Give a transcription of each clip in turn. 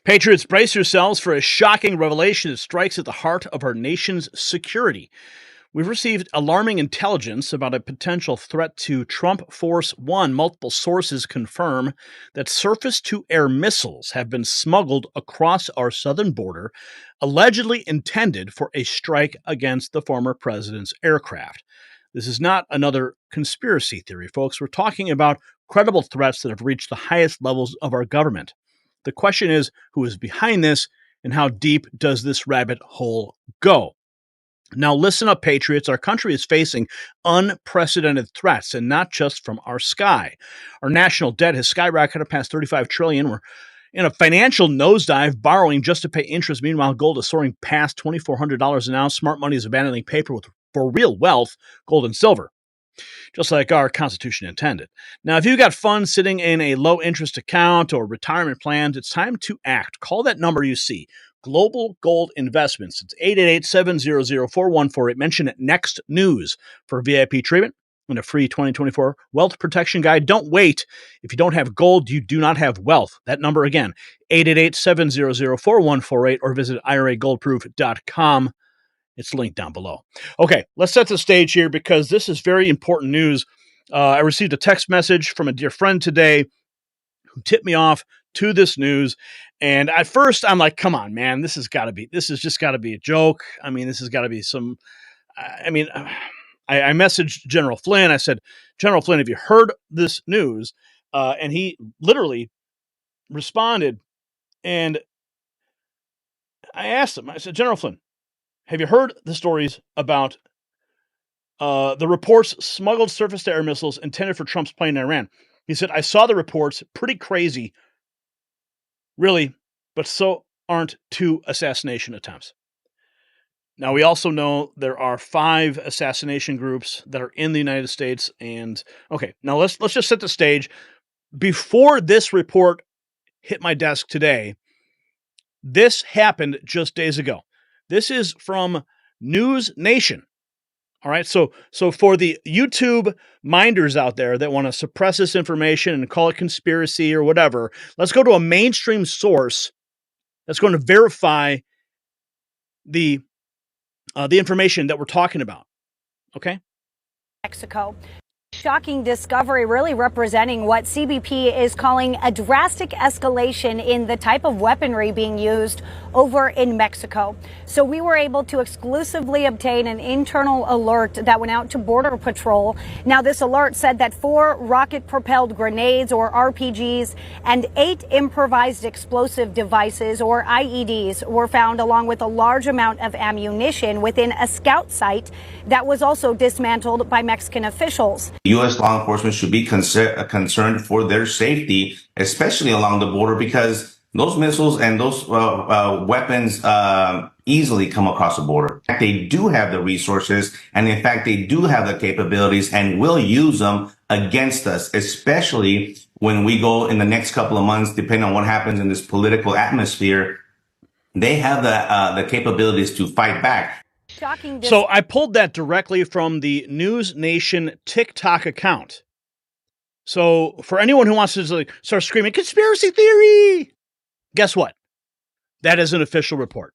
Patriots, brace yourselves for a shocking revelation that strikes at the heart of our nation's security. We've received alarming intelligence about a potential threat to Trump Force One. Multiple sources confirm that surface to air missiles have been smuggled across our southern border, allegedly intended for a strike against the former president's aircraft. This is not another conspiracy theory, folks. We're talking about credible threats that have reached the highest levels of our government. The question is, who is behind this and how deep does this rabbit hole go? Now, listen up, Patriots. Our country is facing unprecedented threats, and not just from our sky. Our national debt has skyrocketed past $35 trillion. We're in a financial nosedive, borrowing just to pay interest. Meanwhile, gold is soaring past $2,400 an ounce. Smart money is abandoning paper for real wealth, gold and silver, just like our Constitution intended. Now, if you've got funds sitting in a low-interest account or retirement plans, it's time to act. Call that number you see. Global Gold Investments. It's 888-700-4148. Mention Next News for VIP treatment and a free 2024 wealth protection guide. Don't wait. If you don't have gold, you do not have wealth. That number again, 888-700-4148, or visit iragoldproof.com. It's linked down below. Okay, let's set the stage here because this is very important news. I received a text message from a dear friend today who tipped me off to this news. And at first, I'm like, come on, man, this has just got to be a joke. I mean, this has got to be some, I messaged General Flynn. I said, General Flynn, have you heard this news? And he literally responded. And I asked him, I said, General Flynn, have you heard the stories about the reports smuggled surface-to-air missiles intended for Trump's plane in Iran? He said, I saw the reports, pretty crazy, really, but so aren't 2 assassination attempts. Now, we also know there are 5 assassination groups that are in the United States. And, okay, now let's just set the stage. Before this report hit my desk today, this happened just days ago. This is from News Nation. All right, so for the YouTube minders out there that want to suppress this information and call it conspiracy or whatever, let's go to a mainstream source that's going to verify the information that we're talking about. Okay? Mexico. Shocking discovery, really representing what CBP is calling a drastic escalation in the type of weaponry being used over in Mexico. So we were able to exclusively obtain an internal alert that went out to Border Patrol. Now, this alert said that 4 rocket-propelled grenades, or RPGs, and 8 improvised explosive devices, or IEDs, were found, along with a large amount of ammunition within a scout site that was also dismantled by Mexican officials. U.S. law enforcement should be concerned for their safety, especially along the border, because those missiles and those weapons easily come across the border. They do have the resources, and in fact, they do have the capabilities and will use them against us, especially when we go in the next couple of months, depending on what happens in this political atmosphere. They have the capabilities to fight back. So I pulled that directly from the News Nation TikTok account. So for anyone who wants to start screaming, conspiracy theory, guess what? That is an official report.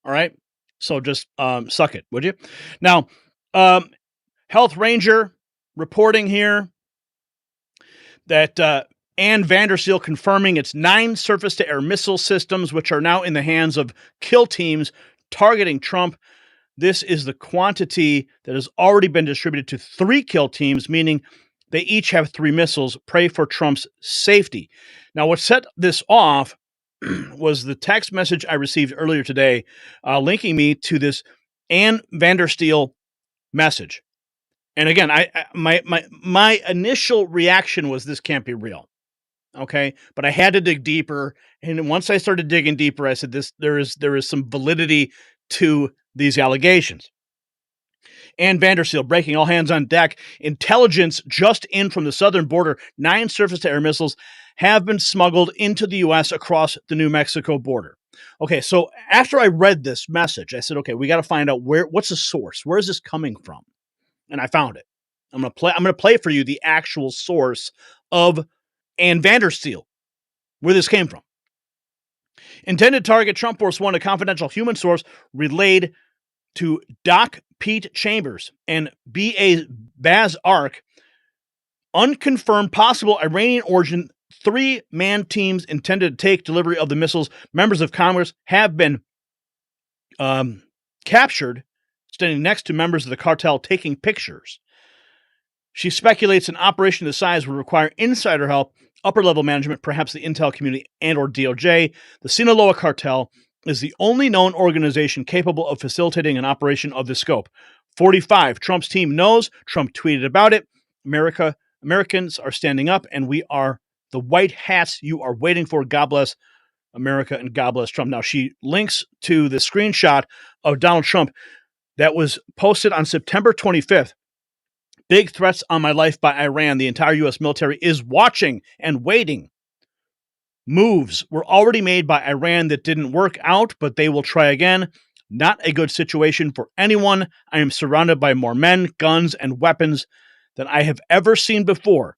All right? So just suck it, would you? Now, Health Ranger reporting here that Ann Vandersteel confirming it's 9 surface-to-air missile systems, which are now in the hands of kill teams targeting Trump. This is the quantity that has already been distributed to 3 kill teams, meaning they each have 3 missiles. Pray for Trump's safety. Now, what set this off was the text message I received earlier today, linking me to this Ann Vandersteel message. And again, my initial reaction was this can't be real. Okay, but I had to dig deeper, and once I started digging deeper, I said there is some validity to these allegations. Ann Vandersteel breaking, all hands on deck. Intelligence just in from the southern border. 9 surface-to-air missiles have been smuggled into the U.S. across the New Mexico border. Okay, so after I read this message, I said, okay, we got to find out what's the source? Where is this coming from? And I found it. I'm gonna play for you the actual source of Ann Vandersteel, where this came from. Intended target Trump Force One, a confidential human source relayed to Doc Pete Chambers and B.A. Baz Ark. Unconfirmed possible Iranian origin 3-man teams intended to take delivery of the missiles. Members of Congress have been captured, standing next to members of the cartel taking pictures. She speculates an operation this size would require insider help, upper-level management, perhaps the intel community and or DOJ. The Sinaloa cartel is the only known organization capable of facilitating an operation of this scope. 45. Trump's team knows. Trump tweeted about it. Americans are standing up, and we are the white hats you are waiting for. God bless America and God bless Trump. Now, she links to the screenshot of Donald Trump that was posted on September 25th. Big threats on my life by Iran. The entire U.S. military is watching and waiting. Moves were already made by Iran that didn't work out, but they will try again. Not a good situation for anyone. I am surrounded by more men, guns, and weapons than I have ever seen before.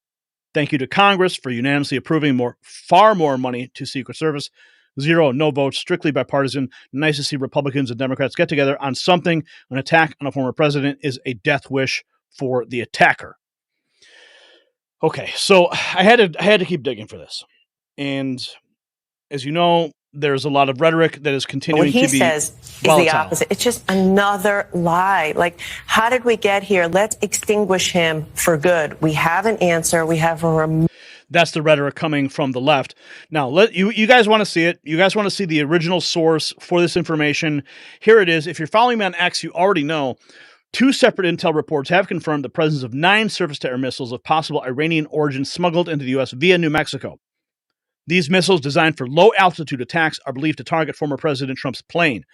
Thank you to Congress for unanimously approving far more money to Secret Service. 0 no votes, strictly bipartisan. Nice to see Republicans and Democrats get together on something. An attack on a former president is a death wish for the attacker. Okay, so I had to keep digging for this. And as you know, there's a lot of rhetoric that is continuing to be what he says is the opposite. It's just another lie. Like, how did we get here? Let's extinguish him for good. We have an answer. We have a That's the rhetoric coming from the left. Now, you guys want to see it. You guys want to see the original source for this information. Here it is. If you're following me on X, you already know. 2 separate intel reports have confirmed the presence of 9 surface-to-air missiles of possible Iranian origin smuggled into the U.S. via New Mexico. These missiles, designed for low-altitude attacks, are believed to target former President Trump's plane.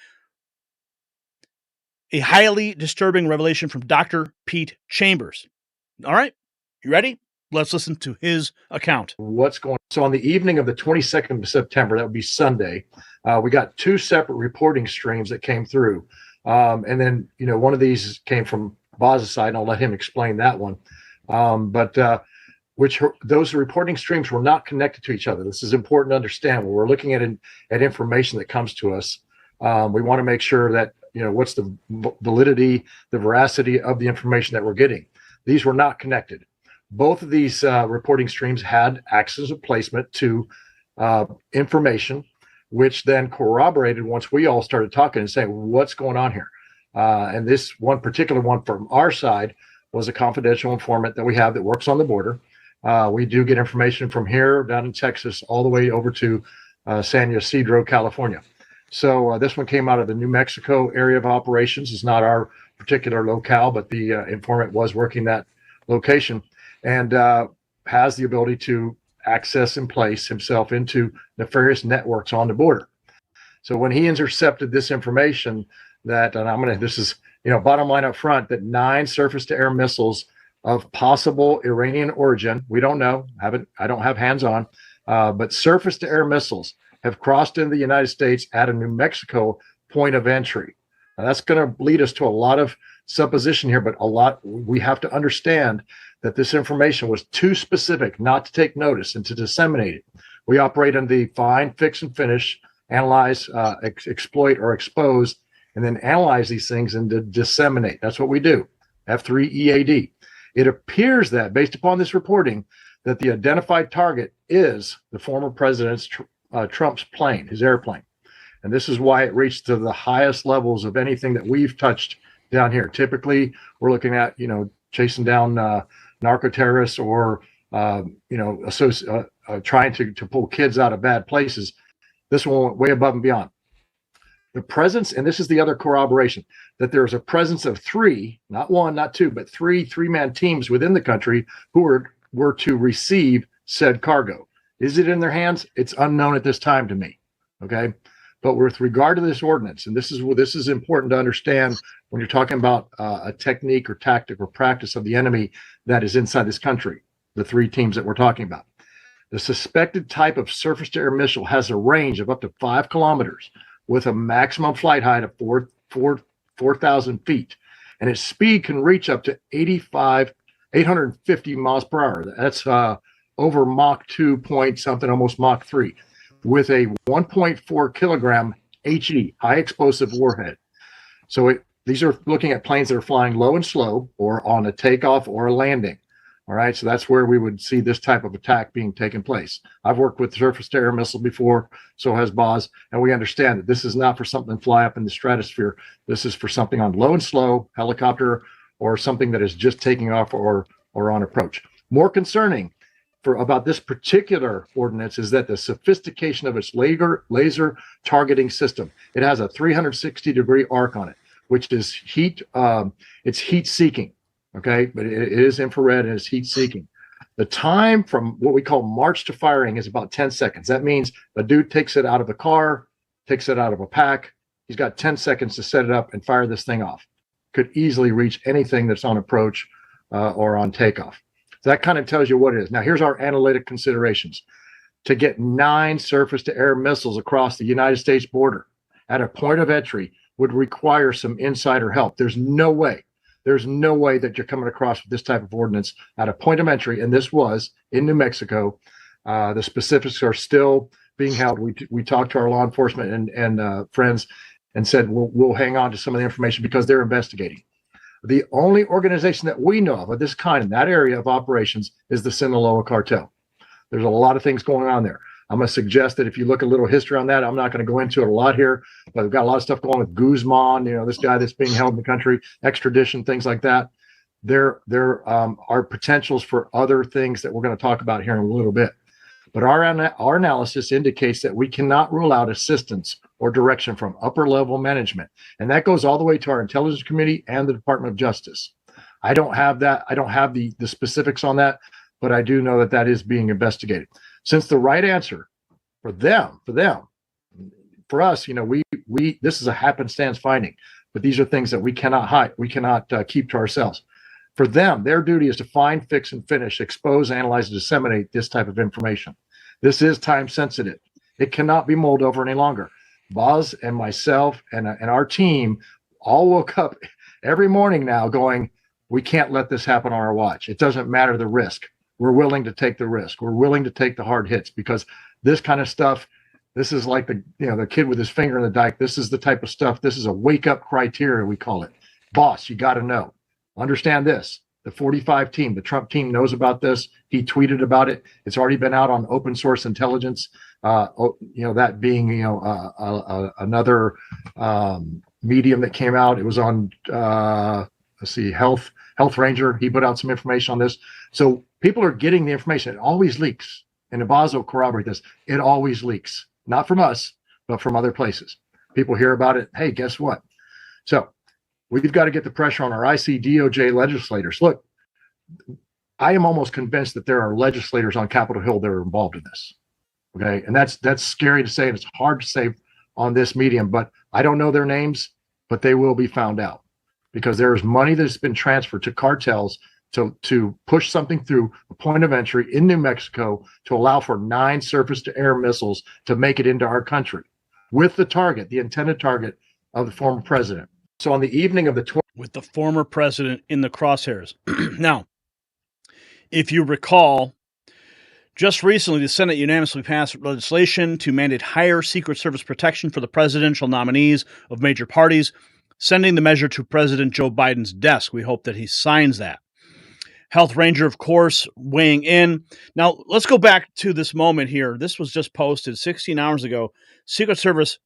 A highly disturbing revelation from Dr. Pete Chambers. All right, you ready? Let's listen to his account. What's going on? So on the evening of the 22nd of September, that would be Sunday, we got 2 separate reporting streams that came through. And then, one of these came from Boz's side, and I'll let him explain that one. Those reporting streams were not connected to each other. This is important to understand. When we're looking at information that comes to us, we want to make sure that, what's the validity, the veracity of the information that we're getting. These were not connected. Both of these reporting streams had axes of placement to information, which then corroborated once we all started talking and saying, what's going on here? And this one particular one from our side was a confidential informant that we have that works on the border. We do get information from here down in Texas all the way over to San Ysidro, California. So this one came out of the New Mexico area of operations. It's not our particular locale, but the informant was working that location and has the ability to access and place himself into nefarious networks on the border. So when he intercepted this information this is, bottom line up front, that 9 surface-to-air missiles of possible Iranian origin, we don't know, I don't have hands-on, but surface-to-air missiles have crossed into the United States at a New Mexico point of entry. Now, that's going to lead us to a lot of supposition here, but we have to understand that this information was too specific not to take notice and to disseminate it. We operate on the find, fix, and finish, analyze, exploit, or expose, and then analyze these things and to disseminate. That's what we do, F3 EAD. It appears that, based upon this reporting, that the identified target is the former president's Trump's plane, his airplane. And this is why it reached to the highest levels of anything that we've touched down here. Typically, we're looking at, chasing down narco-terrorists or, trying to pull kids out of bad places. This one went way above and beyond. The presence, and this is the other corroboration, that there's a presence of 3, not 1, not 2, but 3 3-man teams within the country who were to receive said cargo. Is it in their hands? It's unknown at this time to me. Okay. But with regard to this ordinance, and this is important to understand when you're talking about a technique or tactic or practice of the enemy that is inside this country, the 3 teams that we're talking about. The suspected type of surface-to-air missile has a range of up to 5 kilometers with a maximum flight height of 4,000 feet. And its speed can reach up to 850 miles per hour. That's over Mach 2 point something, almost Mach 3. with a 1.4 kilogram HE, high explosive warhead. So these are looking at planes that are flying low and slow or on a takeoff or a landing. All right, so that's where we would see this type of attack being taken place. I've worked with surface-to-air missiles before, so has Boz, and we understand that this is not for something to fly up in the stratosphere. This is for something on low and slow, helicopter, or something that is just taking off or on approach. More concerning about this particular ordinance is that the sophistication of its laser targeting system. It has a 360-degree arc on it, which is heat. It's heat-seeking. Okay, but it is infrared and it's heat seeking. The time from what we call march to firing is about 10 seconds. That means a dude takes it out of a car, takes it out of a pack. He's got 10 seconds to set it up and fire this thing off. Could easily reach anything that's on approach or on takeoff. So that kind of tells you what it is. Now, here's our analytic considerations. To get 9 surface-to-air missiles across the United States border at a point of entry would require some insider help. There's no way that you're coming across with this type of ordinance at a point of entry, and this was in New Mexico. The specifics are still being held. We talked to our law enforcement and friends and said we'll hang on to some of the information because they're investigating. The only organization that we know of this kind in that area of operations is the Sinaloa cartel. There's a lot of things going on there. I'm going to suggest that if you look a little history on that, I'm not going to go into it a lot here, but we've got a lot of stuff going with Guzman, this guy that's being held in the country, extradition, things like that. There are potentials for other things that we're going to talk about here in a little bit. But our analysis indicates that we cannot rule out assistance or direction from upper level management. And that goes all the way to our intelligence committee and the Department of Justice. I don't have that. I don't have the specifics on that, but I do know that is being investigated. Since the right answer for them, for us, we this is a happenstance finding, but these are things that we cannot hide. We cannot keep to ourselves. For them, their duty is to find, fix, and finish, expose, analyze, and disseminate this type of information. This is time sensitive. It cannot be mulled over any longer. Boz and myself and our team all woke up every morning now going, we can't let this happen on our watch. It doesn't matter the risk. We're willing to take the risk. We're willing to take the hard hits because this kind of stuff, this is like the kid with his finger in the dike. This is the type of stuff. This is a wake up criteria, we call it. Boss, you got to know. Understand this. The 45 team, the Trump team knows about this. He tweeted about it. It's already been out on open source intelligence. That being, another medium that came out. It was on, Health Ranger. He put out some information on this. So people are getting the information. It always leaks. And Boz will corroborate this. It always leaks. Not from us, but from other places. People hear about it. Hey, guess what? So we've got to get the pressure on our ICDOJ legislators. Look, I am almost convinced that there are legislators on Capitol Hill that are involved in this. Okay. And that's scary to say. And it's hard to say on this medium, but I don't know their names, but they will be found out. Because there is money that's been transferred to cartels to push something through a point of entry in New Mexico to allow for 9 surface-to-air missiles to make it into our country with the intended target of the former president. So on the evening of the 20th... With the former president in the crosshairs. Now, if you recall, just recently the Senate unanimously passed legislation to mandate higher Secret Service protection for the presidential nominees of major parties, sending the measure to President Joe Biden's desk. We hope that he signs that. Health Ranger, of course, weighing in. Now, let's go back to this moment here. This was just posted 16 hours ago. Secret Service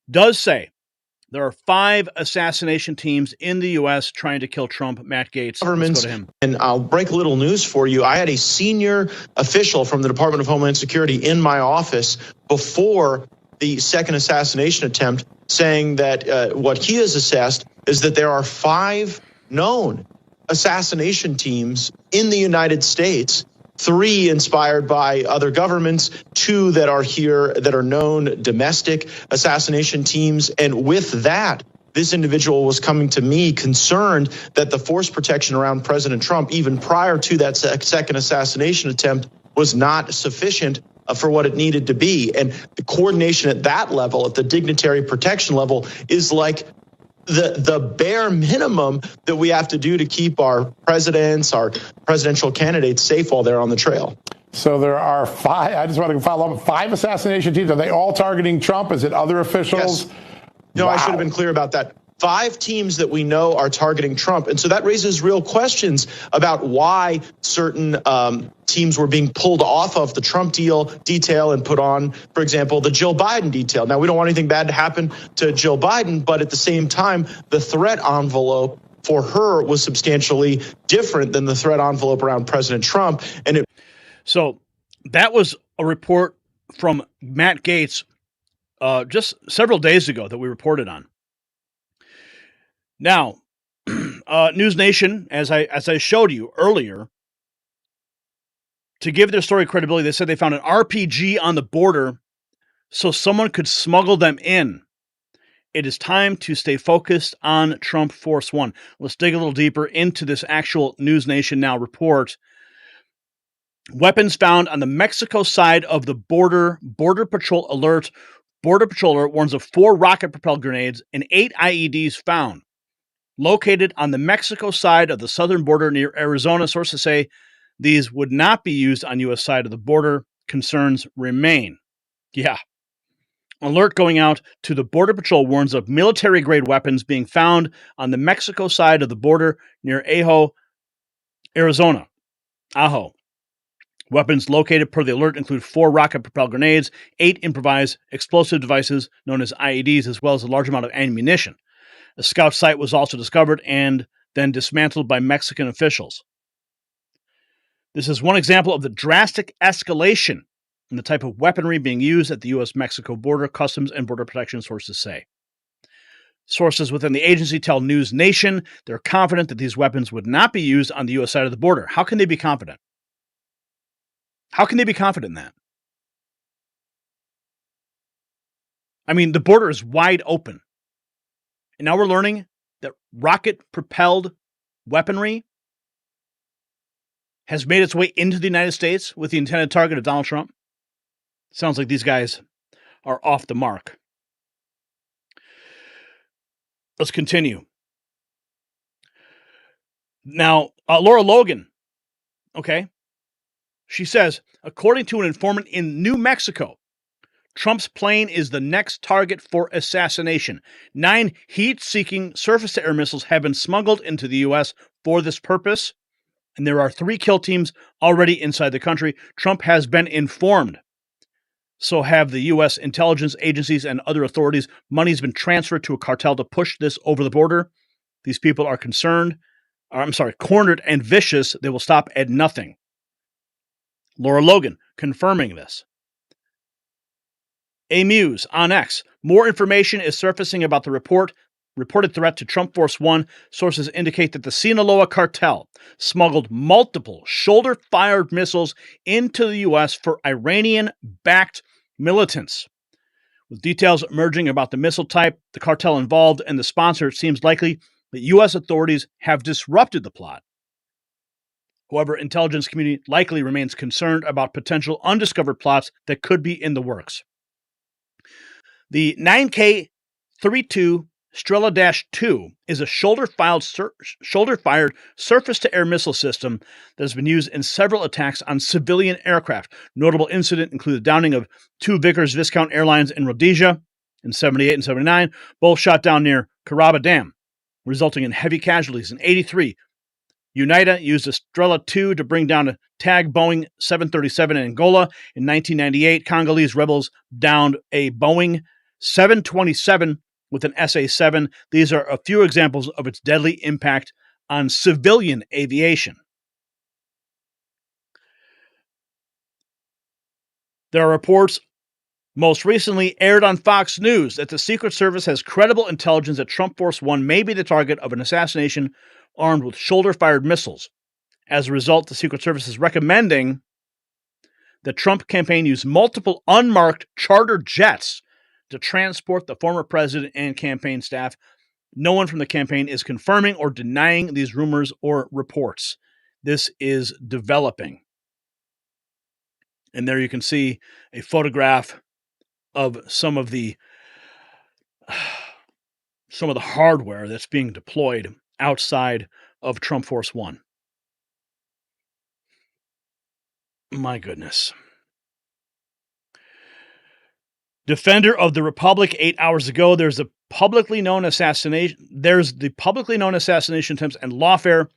does say there are 5 assassination teams in the U.S. trying to kill Trump. Matt Gaetz, let's go to him. And I'll break a little news for you. I had a senior official from the Department of Homeland Security in my office before the second assassination attempt, saying that what he has assessed is that there are 5 known assassination teams in the United States, 3 inspired by other governments, 2 that are here that are known domestic assassination teams. And with that, this individual was coming to me concerned that the force protection around President Trump, even prior to that second assassination attempt, was not sufficient for what it needed to be. And the coordination at that level, at the dignitary protection level, is like the bare minimum that we have to do to keep our presidents, our presidential candidates safe while they're on the trail. So there are 5. I just want to follow up. 5 assassination teams. Are they all targeting Trump? Is it other officials? Yes. No, Wow. I should have been clear about that. 5 teams that we know are targeting Trump. And so that raises real questions about why certain teams were being pulled off of the Trump detail and put on, for example, the Jill Biden detail. Now, we don't want anything bad to happen to Jill Biden, but at the same time, the threat envelope for her was substantially different than the threat envelope around President Trump. And So that was a report from Matt Gaetz just several days ago that we reported on. Now, News Nation, as I showed you earlier, to give their story credibility, they said they found an RPG on the border so someone could smuggle them in. It is time to stay focused on Trump Force One. Let's dig a little deeper into this actual News Nation Now report. Weapons found on the Mexico side of the border. Border Patrol alert. Border Patroller warns of 4 rocket-propelled grenades and 8 IEDs found. Located on the Mexico side of the southern border near Arizona, sources say these would not be used on U.S. side of the border. Concerns remain. Yeah. Alert going out to the Border Patrol warns of military-grade weapons being found on the Mexico side of the border near Ajo, Arizona. Ajo. Weapons located per the alert include 4 rocket-propelled grenades, 8 improvised explosive devices known as IEDs, as well as a large amount of ammunition. A scout site was also discovered and then dismantled by Mexican officials. This is one example of the drastic escalation in the type of weaponry being used at the U.S.-Mexico border, Customs and Border Protection sources say. Sources within the agency tell News Nation they're confident that these weapons would not be used on the U.S. side of the border. How can they be confident? How can they be confident in that? I mean, the border is wide open. And now we're learning that rocket-propelled weaponry has made its way into the United States with the intended target of Donald Trump. Sounds like these guys are off the mark. Let's continue. Now, Laura Logan, okay, she says, according to an informant in New Mexico, Trump's plane is the next target for assassination. 9 heat-seeking surface-to-air missiles have been smuggled into the U.S. for this purpose, and there are 3 kill teams already inside the country. Trump has been informed. So have the U.S. intelligence agencies and other authorities. Money's been transferred to a cartel to push this over the border. These people are cornered and vicious. They will stop at nothing. Laura Logan confirming this. A Muse on X. More information is surfacing about the reported threat to Trump Force One. Sources indicate that the Sinaloa cartel smuggled multiple shoulder-fired missiles into the U.S. for Iranian-backed militants. With details emerging about the missile type, the cartel involved, and the sponsor, it seems likely that U.S. authorities have disrupted the plot. However, intelligence community likely remains concerned about potential undiscovered plots that could be in the works. The 9K-32 Strela-2 is a shoulder-fired surface-to-air missile system that has been used in several attacks on civilian aircraft. Notable incidents include the downing of 2 Vickers Viscount airlines in Rhodesia in 78 and 79, both shot down near Karaba Dam, resulting in heavy casualties. In 83, UNITA used a Strela-2 to bring down a TAG Boeing 737 in Angola. In 1998, Congolese rebels downed a Boeing 727 with an SA-7. These are a few examples of its deadly impact on civilian aviation. There are reports most recently aired on Fox News that the Secret Service has credible intelligence that Trump Force One may be the target of an assassination armed with shoulder-fired missiles. As a result, the Secret Service is recommending the Trump campaign use multiple unmarked charter jets to transport the former president and campaign staff. No one from the campaign is confirming or denying these rumors or reports. This is developing. And there you can see a photograph of some of the hardware that's being deployed outside of Trump Force One. My goodness. Defender of the Republic 8 hours ago. There's the publicly known assassination attempts and lawfare.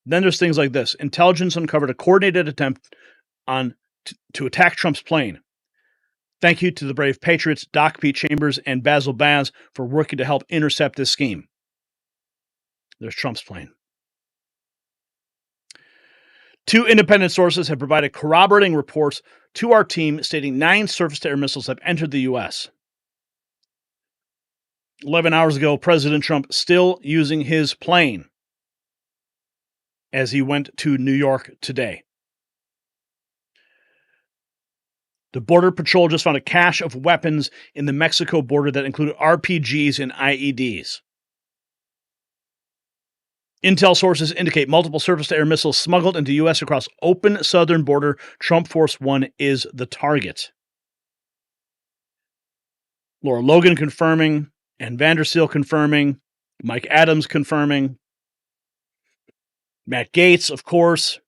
Then there's things like this. Intelligence uncovered a coordinated attempt to attack Trump's plane. Thank you to the brave patriots, Doc Pete Chambers and Basil Baz, for working to help intercept this scheme. There's Trump's plane. 2 independent sources have provided corroborating reports to our team stating 9 surface-to-air missiles have entered the U.S. 11 hours ago, President Trump still using his plane as he went to New York today. The Border Patrol just found a cache of weapons in the Mexico border that included RPGs and IEDs. Intel sources indicate multiple surface-to-air missiles smuggled into U.S. across open southern border. Trump Force One is the target. Laura Logan confirming, and Vanderseel confirming, Mike Adams confirming, Matt Gaetz, of course.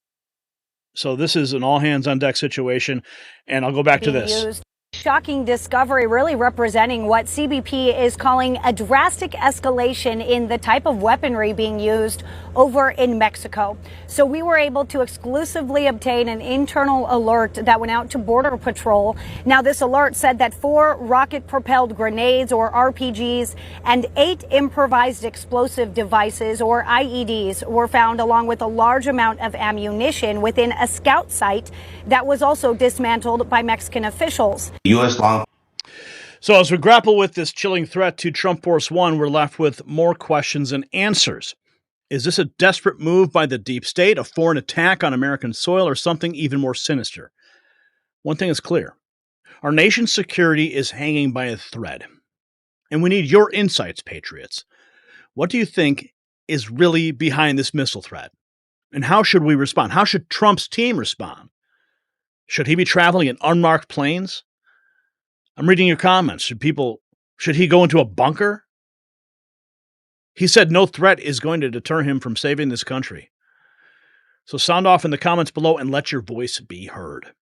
So this is an all-hands-on-deck situation, and I'll go back to this. Shocking discovery, really representing what CBP is calling a drastic escalation in the type of weaponry being used over in Mexico. So we were able to exclusively obtain an internal alert that went out to Border Patrol. Now, this alert said that 4 rocket-propelled grenades, or RPGs, and 8 improvised explosive devices, or IEDs, were found, along with a large amount of ammunition within a scout site that was also dismantled by Mexican officials. U.S. law. So as we grapple with this chilling threat to Trump Force One, we're left with more questions and answers. Is this a desperate move by the deep state, a foreign attack on American soil, or something even more sinister? One thing is clear. Our nation's security is hanging by a thread. And we need your insights, patriots. What do you think is really behind this missile threat? And how should we respond? How should Trump's team respond? Should he be traveling in unmarked planes? I'm reading your comments. Should he go into a bunker? He said no threat is going to deter him from saving this country. So sound off in the comments below and let your voice be heard.